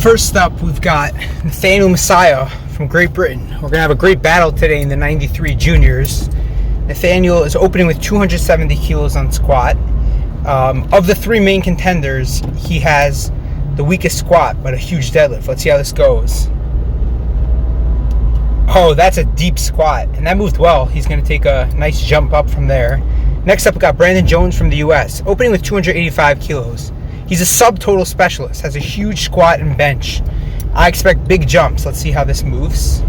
First up, we've got Nathaniel Messiah from Great Britain. We're going to have a great battle today in the 93 juniors. Nathaniel is opening with 270 kilos on squat. Of the three main contenders, he has the weakest squat, but a huge deadlift. Let's see how this goes. Oh, that's a deep squat, and that moved well. He's going to take a nice jump up from there. Next up, we got Brandon Jones from the US, opening with 285 kilos. He's a subtotal specialist, has a huge squat and bench. I expect big jumps. Let's see how this moves.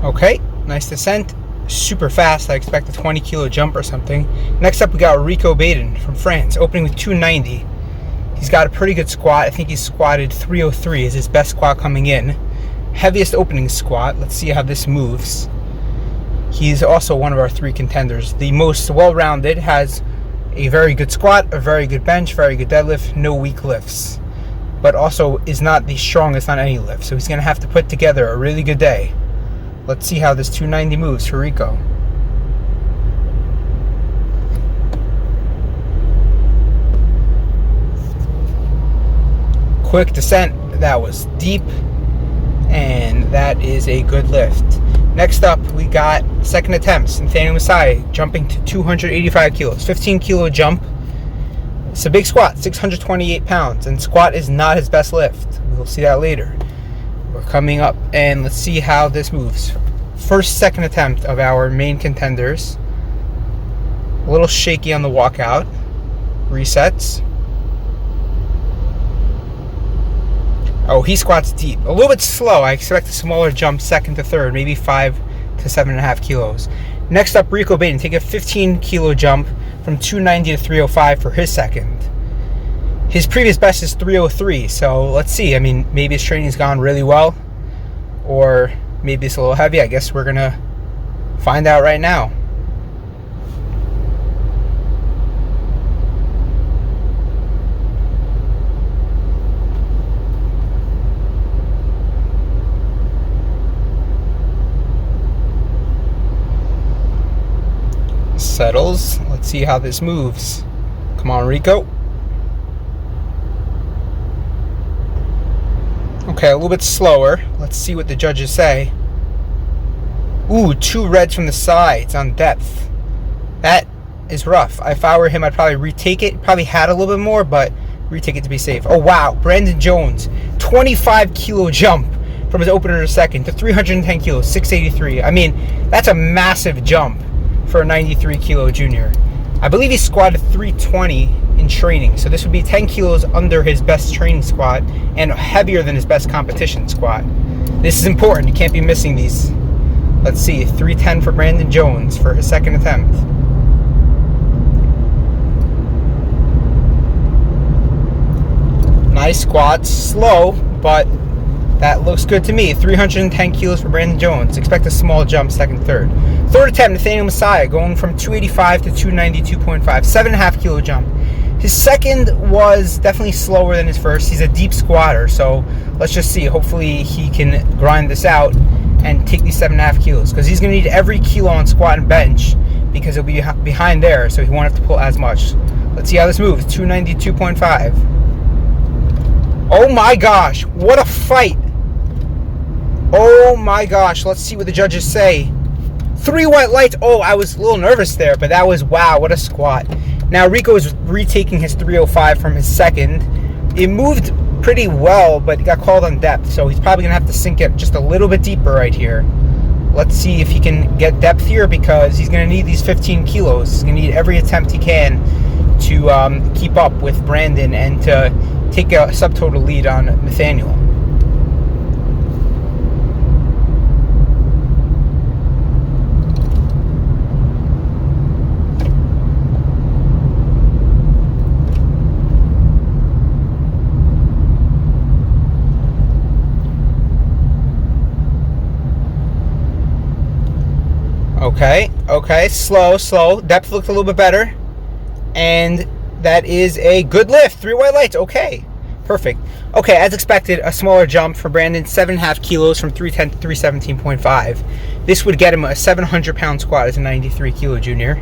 Okay, nice descent. Super fast. I expect a 20 kilo jump or something. Next up, we got Rico Baiden from France, opening with 290. He's got a pretty good squat. I think he's squatted 303 is his best squat coming in. Heaviest opening squat. Let's see how this moves. He's also one of our three contenders. The most well-rounded, has a very good squat, a very good bench, very good deadlift, no weak lifts, but also is not the strongest on any lift. So he's going to have to put together a really good day. Let's see how this 290 moves for Rico. Quick descent. That was deep. And that is a good lift. Next up, we got second attempts. Nathaniel Messiah jumping to 285 kilos. 15 kilo jump. It's a big squat, 628 pounds. And squat is not his best lift. We'll see that later. We're coming up, and let's see how this moves. Second attempt of our main contenders. A little shaky on the walkout. Resets. Oh, he squats deep. A little bit slow. I expect a smaller jump second to third, maybe 5 to 7.5 kilos. Next up, Rico Baiden. Take a 15 kilo jump from 290 to 305 for his second. His previous best is 303, so let's see. I mean, maybe his training's gone really well, or maybe it's a little heavy. I guess we're going to find out right now. Settles. Let's see how this moves. Come on, Rico. Okay, a little bit slower. Let's see what the judges say. Ooh, 2 reds from the sides on depth. That is rough. If I were him, I'd probably retake it. Probably had a little bit more, but retake it to be safe. Oh, wow. Brandon Jones, 25 kilo jump from his opener to second to 310 kilos, 683. I mean, that's a massive jump for a 93 kilo junior. I believe he squatted 320 in training, so this would be 10 kilos under his best training squat and heavier than his best competition squat. This is important. You can't be missing these. Let's see, 310 for Brandon Jones for his second attempt. Nice squats, slow, but that looks good to me. 310 kilos for Brandon Jones. Expect a small jump second, third. Third attempt, Nathaniel Messiah going from 285 to 292.5. 7.5 kilo jump. His second was definitely slower than his first. He's a deep squatter, so let's just see. Hopefully he can grind this out and take these 7.5 kilos, because he's going to need every kilo on squat and bench because he'll be behind there, so he won't have to pull as much. Let's see how this moves. 292.5. Oh my gosh, what a fight. Oh my gosh, let's see what the judges say. 3 white lights. Oh, I was a little nervous there, but that was, wow, what a squat. Now Rico is retaking his 305 from his second. It moved pretty well, but he got called on depth, so he's probably going to have to sink it just a little bit deeper right here. Let's see if he can get depth here, because he's going to need these 15 kilos. He's going to need every attempt he can to keep up with Brandon and to take a subtotal lead on Nathaniel. Okay, slow. Depth looked a little bit better. And that is a good lift. 3 white lights. Okay, perfect. Okay, as expected, a smaller jump for Brandon, 7.5 kilos from 310 to 317.5. This would get him a 700-pound squat as a 93-kilo junior.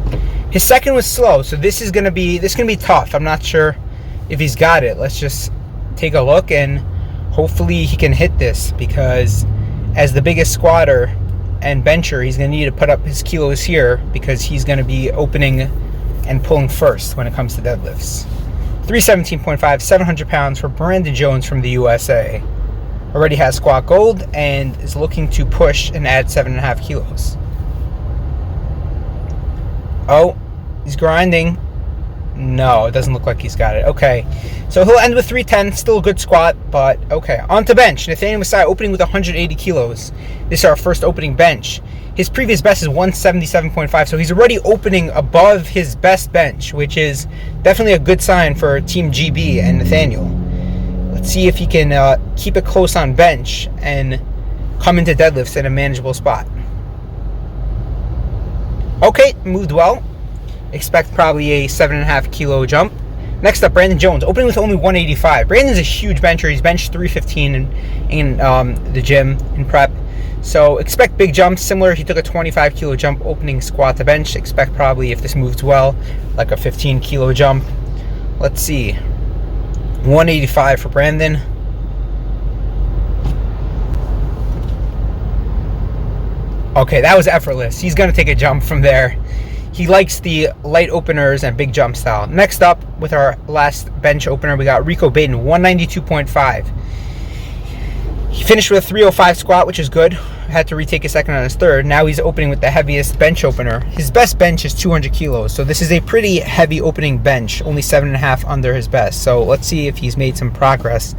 His second was slow, so this is gonna be tough. I'm not sure if he's got it. Let's just take a look, and hopefully he can hit this, because as the biggest squatter and bencher, he's gonna need to put up his kilos here, because he's gonna be opening and pulling first when it comes to deadlifts. 317.5, 700 pounds for Brandon Jones from the USA. Already has squat gold and is looking to push and add 7.5 kilos. Oh, he's grinding. No, it doesn't look like he's got it. Okay, so he'll end with 310, still a good squat, but okay. On to bench. Nathaniel Messiah opening with 180 kilos. This is our first opening bench. His previous best is 177.5, so he's already opening above his best bench, which is definitely a good sign for Team GB and Nathaniel. Let's see if he can keep it close on bench and come into deadlifts in a manageable spot. Okay, moved well. Expect probably a 7.5 kilo jump. Next up, Brandon Jones, opening with only 185. Brandon's a huge bencher. He's benched 315 in the gym in prep. So expect big jumps. Similar, he took a 25 kilo jump opening squat to bench. Expect probably, if this moves well, like a 15 kilo jump. Let's see. 185 for Brandon. Okay, that was effortless. He's going to take a jump from there. He likes the light openers and big jump style. Next up, with our last bench opener, we got Rico Baiden, 192.5. He finished with a 305 squat, which is good. Had to retake a second on his third. Now he's opening with the heaviest bench opener. His best bench is 200 kilos, so this is a pretty heavy opening bench, only 7.5 under his best. So let's see if he's made some progress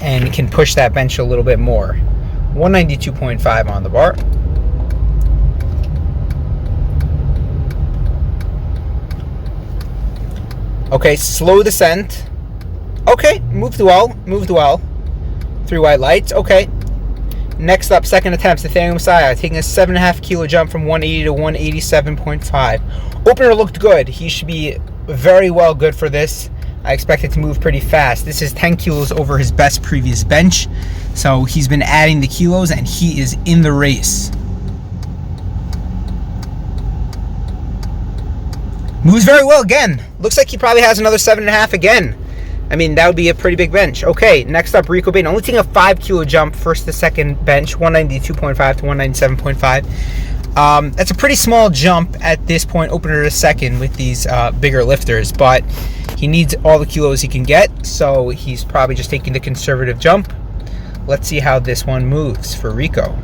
and can push that bench a little bit more. 192.5 on the bar. Okay, slow descent. Okay, moved well. 3 white lights. Okay. Next up, second attempt, Nathaniel Messiah, taking a 7.5 kilo jump from 180 to 187.5. Opener looked good. He should be very well good for this. I expect it to move pretty fast. This is 10 kilos over his best previous bench. So he's been adding the kilos, and he is in the race. Moves very well again. Looks like he probably has another 7.5 again. I mean, that would be a pretty big bench. Okay, next up, Rico Baiden. Only taking a 5 kilo jump first to second bench, 192.5 to 197.5. That's a pretty small jump at this point, opener to second with these bigger lifters, but he needs all the kilos he can get, so he's probably just taking the conservative jump. Let's see how this one moves for Rico.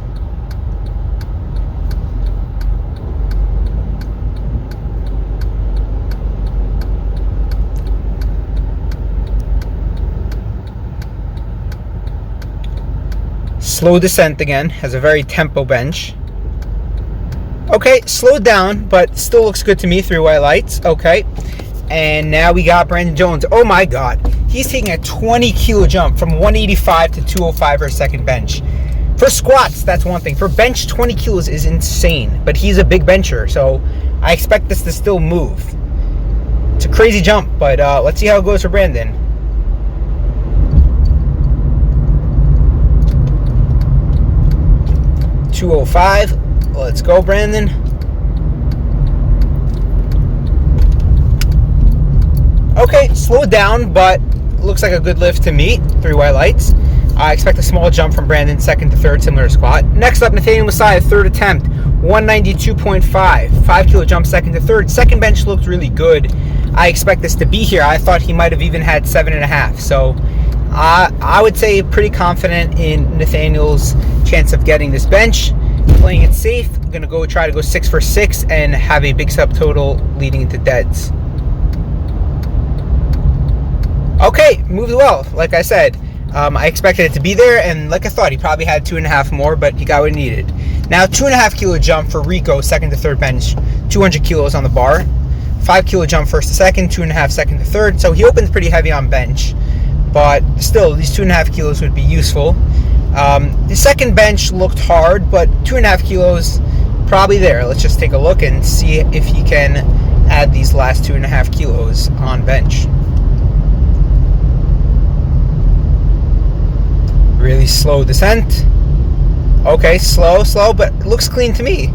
Slow descent again, has a very tempo bench. Okay, slowed down, but still looks good to me. 3 white lights. Okay, and now we got Brandon Jones. Oh my God, he's taking a 20 kilo jump from 185 to 205 for a second bench. For squats, that's one thing. For bench, 20 kilos is insane, but he's a big bencher, so I expect this to still move. It's a crazy jump, but let's see how it goes for Brandon. .205. Let's go, Brandon. Okay, slowed down, but looks like a good lift to me. 3 white lights. I expect a small jump from Brandon, second to third, similar to squat. Next up, Nathaniel Messiah, third attempt, 192.5. 5 kilo jump, second to third. Second bench looked really good. I expect this to be here. I thought he might have even had 7.5. So I would say pretty confident in Nathaniel's chance of getting this bench. Playing it safe. I'm going to try to go 6 for 6 and have a big subtotal leading into deads. Okay, moved well. Like I said, I expected it to be there, and like I thought, he probably had 2.5 more, but he got what he needed. Now, 2.5 kilo jump for Rico, second to third bench, 200 kilos on the bar. 5 kilo jump first to second, 2.5 second to third. So he opens pretty heavy on bench, but still, these 2.5 kilos would be useful. The second bench looked hard, but 2.5 kilos probably there. Let's just take a look and see if he can add these last 2.5 kilos on bench. Really slow descent. Okay, slow, but it looks clean to me.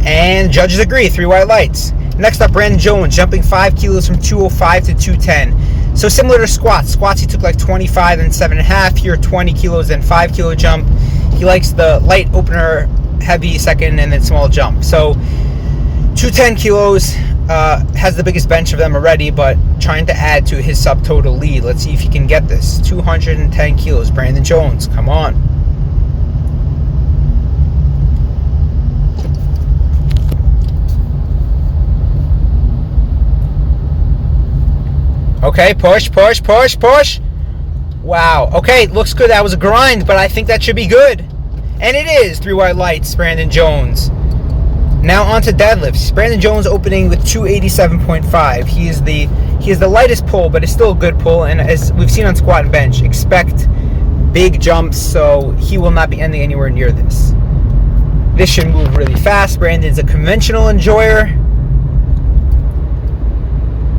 And judges agree, 3 white lights. Next up, Brandon Jones, jumping 5 kilos from 205 to 210. So similar to squats. Squats, he took like 25 and 7.5. Here, 20 kilos and 5 kilo jump. He likes the light opener, heavy second, and then small jump. So 210 kilos has the biggest bench of them already, but trying to add to his subtotal lead. Let's see if he can get this. 210 kilos, Brandon Jones, come on. Okay, push. Wow. Okay, looks good. That was a grind, but I think that should be good. And it is. 3 white lights, Brandon Jones. Now on to deadlifts. Brandon Jones opening with 287.5. He is the lightest pull, but it's still a good pull. And as we've seen on squat and bench, expect big jumps, so he will not be ending anywhere near this. This should move really fast. Brandon's a conventional enjoyer.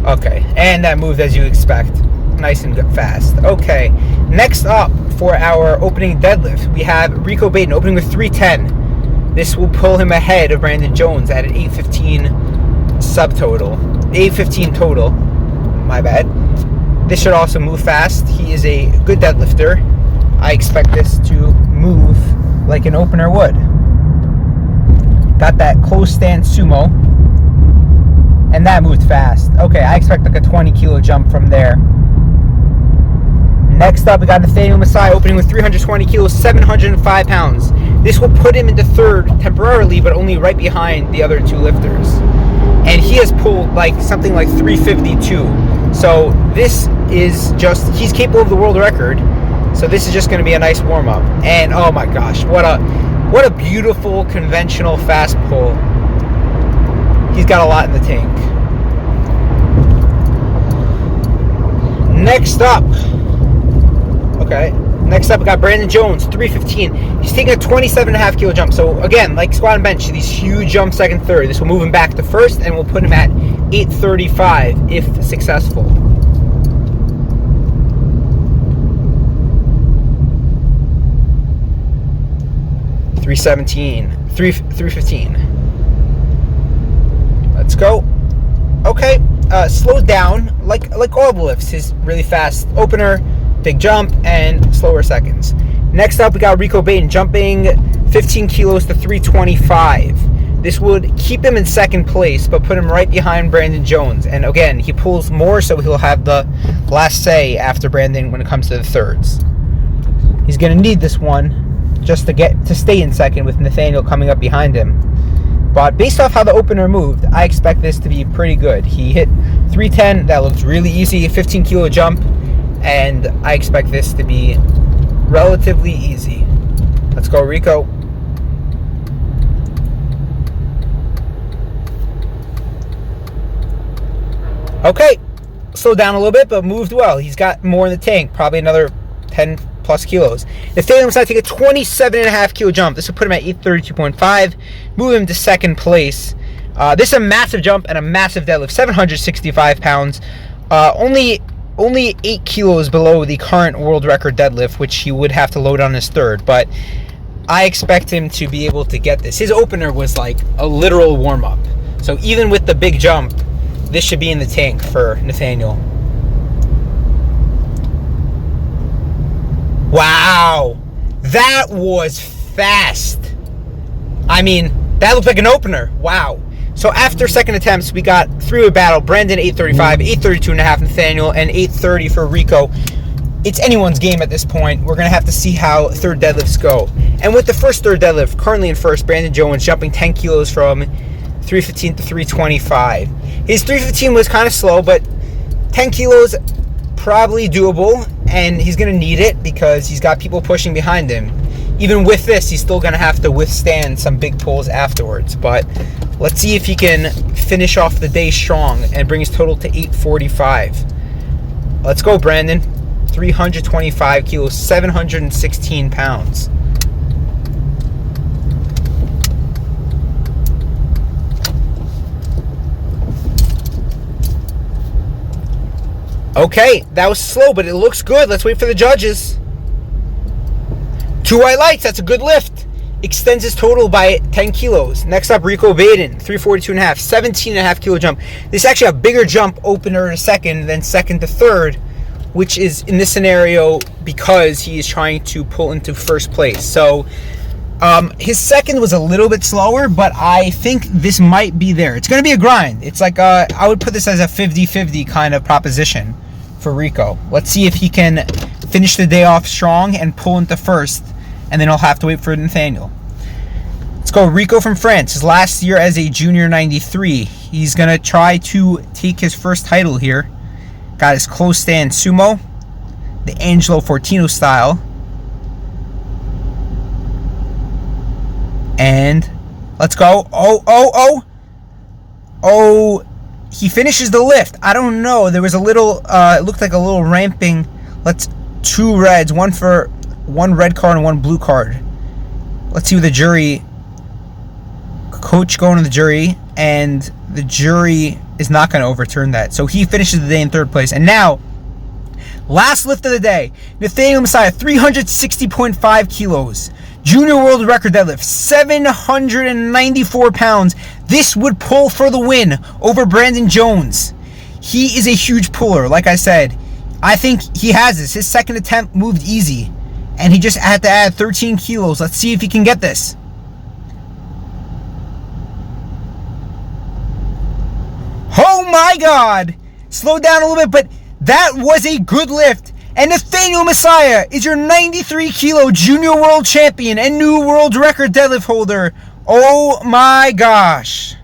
Okay, and that moved as you expect. Nice and fast. Okay, next up for our opening deadlift, we have Rico Baiden opening with 310. This will pull him ahead of Brandon Jones at an 815 subtotal. 815 total. My bad. This should also move fast. He is a good deadlifter. I expect this to move like an opener would. Got that close stance sumo. And that moved fast. Okay, I expect like a 20 kilo jump from there. Next up, we got Nathaniel Messiah opening with 320 kilos, 705 pounds. This will put him into third temporarily, but only right behind the other 2 lifters. And he has pulled like something like 352. So this is just, he's capable of the world record. So this is just going to be a nice warm up. And oh my gosh, what a beautiful conventional fast pull. He's got a lot in the tank. Next up, we got Brandon Jones, 315. He's taking a 27.5 kilo jump. So again, like squat and bench, these huge jumps second, third. This will move him back to first and will put him at 835 if successful. $315. Let's go. Okay, slowed down like all the lifts. His really fast opener, big jump, and slower seconds. Next up, we got Rico Baiden jumping 15 kilos to 325. This would keep him in second place, but put him right behind Brandon Jones. And again, he pulls more, so he'll have the last say after Brandon when it comes to the thirds. He's going to need this one just to stay in second with Nathaniel coming up behind him. But based off how the opener moved, I expect this to be pretty good. He hit 310. That looks really easy. 15 kilo jump. And I expect this to be relatively easy. Let's go, Rico. Okay. Slowed down a little bit, but moved well. He's got more in the tank. Probably another 10 plus kilos. Nathaniel Messiah take a 27.5 kilo jump. This will put him at 832.5, move him to second place. This is a massive jump and a massive deadlift, 765 pounds. Only 8 kilos below the current world record deadlift, which he would have to load on his third, but I expect him to be able to get this. His opener was like a literal warm-up. So even with the big jump, this should be in the tank for Nathaniel. Wow, that was fast. I mean, that looked like an opener. Wow. So after second attempts, we got three-way battle. Brandon 835, 832.5 Nathaniel, and 830 for Rico. It's anyone's game at this point. We're going to have to see how third deadlifts go. And with the first third deadlift, currently in first, Brandon Jones jumping 10 kilos from 315 to 325. His 315 was kind of slow, but 10 kilos probably doable, and he's going to need it because he's got people pushing behind him. Even with this, he's still going to have to withstand some big pulls afterwards. But let's see if he can finish off the day strong and bring his total to 845. Let's go, Brandon. 325 kilos, 716 pounds. Okay, that was slow, but it looks good. Let's wait for the judges. 2 white lights, that's a good lift. Extends his total by 10 kilos. Next up, Rico Baiden, 342.5, 17.5 kilo jump. This is actually a bigger jump opener to second than second to third, which is in this scenario because he is trying to pull into first place. So his second was a little bit slower, but I think this might be there. It's going to be a grind. It's like I would put this as a 50-50 kind of proposition for Rico. Let's see if he can finish the day off strong and pull into first, and then I'll have to wait for Nathaniel. Let's go Rico from France. His last year as a junior 93. He's going to try to take his first title here. Got his close stand sumo, the Angelo Fortino style. And let's go. Oh, he finishes the lift. I don't know. There was a little, it looked like a little ramping. Let's 2 reds, one red card and 1 blue card. Let's see what the jury, coach going to the jury, and the jury is not going to overturn that. So he finishes the day in third place. And now, last lift of the day, Nathaniel Messiah, 360.5 kilos. Junior world record deadlift, 794 pounds. This would pull for the win over Brandon Jones. He is a huge puller, like I said. I think he has this. His second attempt moved easy, and he just had to add 13 kilos. Let's see if he can get this. Oh my God! Slowed down a little bit, but that was a good lift. And Nathaniel Messiah is your 93 kilo junior world champion and new world record deadlift holder. Oh my gosh.